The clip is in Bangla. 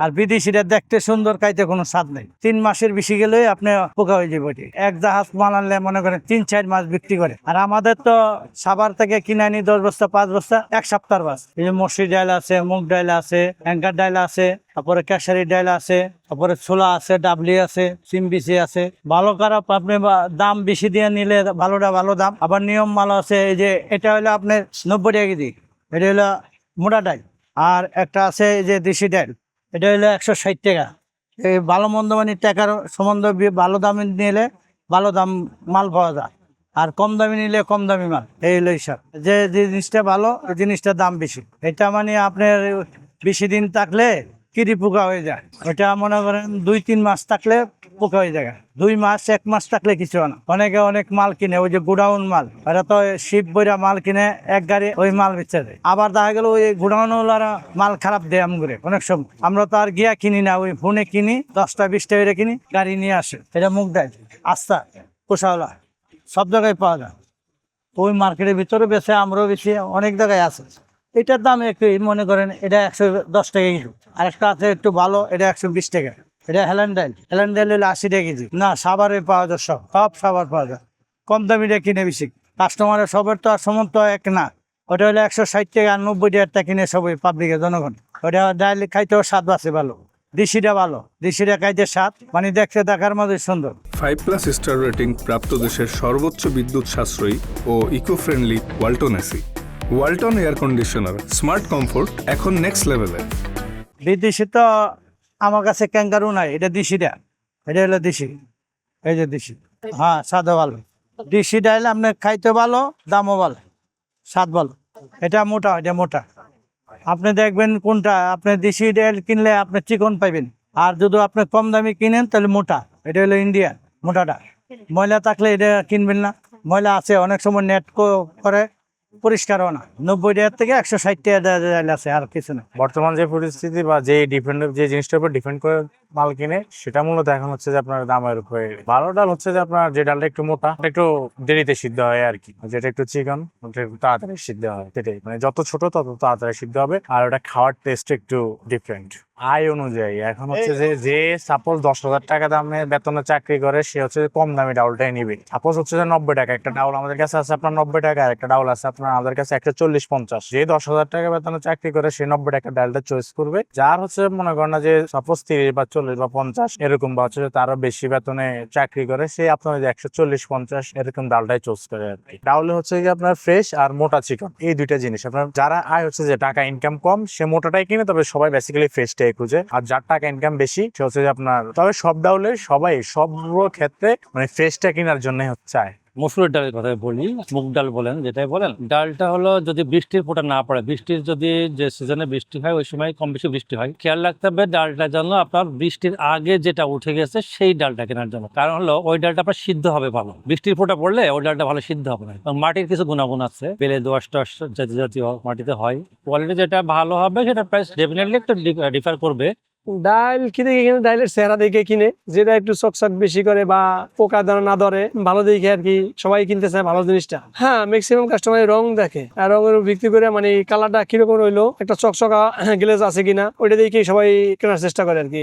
আর বিদেশিরা দেখতে সুন্দর, খাইতে কোনো স্বাদ নেই। 3 মাসের বেশি গেলে আপনি পোকা হয়ে যাবে। এক জাহাজ মাল আনলে মনে করেন 3-4 মাস বিক্রি করে। আর আমাদের তো সাভার থেকে কিনে আনি 10 বস্তা 5 বস্তা 1 সপ্তাহের বাস। এই যে মসুর ডাল আছে, মুগ ডাল আছে, অ্যাঙ্কার ডাল আছে, তারপরে কেশারি ডাল আছে, তারপরে ছোলা আছে, ডাবলি আছে, সিমবিসি আছে। ভালো খারাপ আপনি দাম বেশি দিয়ে নিলে ভালোটা ভালো দাম। আবার নিয়ম ভালো আছে। এই যে এটা হলো আপনার 90 টাকা কেজি, এটা হলো মোটা ডাল। আর একটা আছে এই যে দেশি ডাল, এটা হলো 160 টাকা। এই ভালো মন্দ মানে টাকার সম্বন্ধে ভালো দামে নিলে ভালো দাম মাল পাওয়া যায়, আর কম দামি নিলে কম দামি মাল। এই হলো হিসাব। যে জিনিসটা ভালো ওই জিনিসটার দাম বেশি। এটা মানে আপনার বেশি দিন থাকলে কিরি পোকা হয়ে যায়। ওটা মনে করেন 2-3 মাস থাকলে পোকা হয়ে যায়। 2 মাস 1 মাস থাকলে কিছু হয় না। অনেকে অনেক মাল কিনে, ওই যে গোডাউন মাল, ওরা তো শিপ বইরা মাল কিনে এক গাড়ি ওই মাল বেচে দেয়। আবার দেখা গেল ওই গোডাউন মাল খারাপ দেয় আমগুলো অনেক সময়। আমরা তো আর গিয়া কিনি না, ওই ফোনে কিনি, 10টা-20টা করে কিনি, গাড়ি নিয়ে আসে। এটা মুগ ডাল, আস্তা, কোষাওলা সব জায়গায় পাওয়া যায়। ওই মার্কেটের ভিতরে বেছে, আমরাও বেশি, অনেক জায়গায় আছে। এটার দাম একটু মনে করেন এটা 110 টাকা কিলো। আর একটা আছে একটু ভালো, এটা 120 টাকা। এটা হেলান ডাল হলে 80 টাকা কেজি। না, সাভারে পাওয়া যায়, সব সাভার পাওয়া যায়। কম দামিটা কিনে বেশি। কাস্টমারের সবার তো আর সমর্থ এক না। ওটা হলে 160 টাকা আর 90 টাকা কিনে সবাই পাবলিকের জনগণ। ওটা ডাল খাইতেও স্বাদ আছে ভালো। দেশিটা ভালো, দেশিটা খাইতে স্বাদ, মানে দেখতে দেখার মধ্যে সুন্দর। 5+ স্টার রেটিং প্রাপ্ত দেশের সর্বোচ্চ বিদ্যুৎ সাশ্রয়ী ও eco friendly Walton AC. Walton air conditioner, smart comfort এখন নেক্সট লেভেলে। বিদেশি তো আমার কাছে ক্যাঙ্গারু নাই, এটা দেশিটা। এটা হলো দেশি, এই যে দেশি। হ্যাঁ, স্বাদও ভালো। দেশি ডাল আপনার খাইতে ভালো, দামও ভালো, স্বাদ ভালো। এটা মোটা, এটা মোটা। আপনি দেখবেন কোনটা, আপনি দেশি ডাল কিনলে আপনি চিকন পাইবেন। আর যদি আপনি কম দামি কিনেন তাহলে মোটা। এটা হলো ইন্ডিয়া মোটাটা। ময়লা থাকলে এটা কিনবেন না। ময়লা আছে, অনেক সময় নেট করে, পরিষ্কারও না। 90 টাকা থেকে 160 টাকা আছে, আর কিছু না। বর্তমান যে পরিস্থিতি বা যে জিনিসটার উপর ডিপেন্ড করে মাল কিনে, সেটা মূলত এখন হচ্ছে যে আপনার দামের উপরে। ভালো ডাল হচ্ছে যে আপনার যে ডালটা একটু মোটা, একটু দেরিতে সিদ্ধ হয় আর কি। যেটা একটু চিকন, ওটা একটু তাড়াতাড়ি সিদ্ধ হয়। সেটাই, মানে যত ছোট তত তাড়াতাড়ি সিদ্ধ হবে। আর ওটা খাওয়ার টেস্ট একটু ডিফারেন্ট। আয় অনুযায়ী এখন হচ্ছে যে সাপোজ 10,000 টাকা দামে বেতনে চাকরি করে, সে হচ্ছে কম দামি ডাউলটাই নিবে। সাপোজ হচ্ছে যে 90 টাকা একটা ডাউল আমাদের কাছে আছে আপনার 90 টাকা, আর একটা ডাউল আছে আপনার আমাদের কাছে 140-50। যে 10,000 টাকা বেতনে চাকরি করে সে 90 টাকা ডালটা চয়েস করবে। যার হচ্ছে মনে করেন না যে সাপোজ 30 বা 40 বা 50 এরকম, বা হচ্ছে তারও বেশি বেতনে চাকরি করে, সে আপনার 140-50 এরকম ডালটাই চুজ করে আর কি। ডাউলে হচ্ছে যে আপনার ফ্রেশ আর মোটা চিকন, এই দুইটা জিনিস। আপনার যারা আয় হচ্ছে যে টাকা ইনকাম কম, সে মোটাটাই কিনে, তবে সবাই বেসিক্যালি ফ্রেশটাই খুঁজে। আর যার টাকা ইনকাম বেশি, সে হচ্ছে যে আপনার, তবে সব ডাউলে সবাই সব ক্ষেত্রে মানে ফ্রেশটা কেনার জন্য চায়। মসুরের ডালের কথা বলি, মুগ ডাল বলেন, যেটাই বলেন, ডালটা হলো যদি বৃষ্টির ফোঁটা না পড়ে, বৃষ্টির যদি যে সিজনে বৃষ্টি হয় ওই সময় কম বেশি বৃষ্টি হয়, খেয়াল রাখতে হবে ডালটা যেন আপনার বৃষ্টির আগে যেটা উঠে গেছে সেই ডালটা কেনার জন্য। কারণ হলো ওই ডালটা আপনার সিদ্ধ হবে ভালো। বৃষ্টির ফোঁটা পড়লে ওই ডালটা ভালো সিদ্ধ হবে না। মাটির কিছু গুণাগুণ আছে, বেলে দোআঁশ টোআঁশ জাতীয় মাটিতে হয়। কোয়ালিটি যেটা ভালো হবে সেটা প্রাইস ডেফিনেটলি একটু ডিফার করবে। ডাল কিনে ডালের চেহারা দেখে কিনে, যেটা একটু চকচক বেশি করে বা পোকা ধরে না ধরে, ভালো দেখে আর কি সবাই কিনতে চায় ভালো জিনিসটা। হ্যাঁ, ম্যাক্সিমাম কাস্টমার রং দেখে, আর রঙের ভিত্তি করে মানে কালারটা কিরকম রইলো, একটা চকচকা গ্লেজ আছে কিনা, ওইটা দেখে সবাই কেনার চেষ্টা করে আর কি।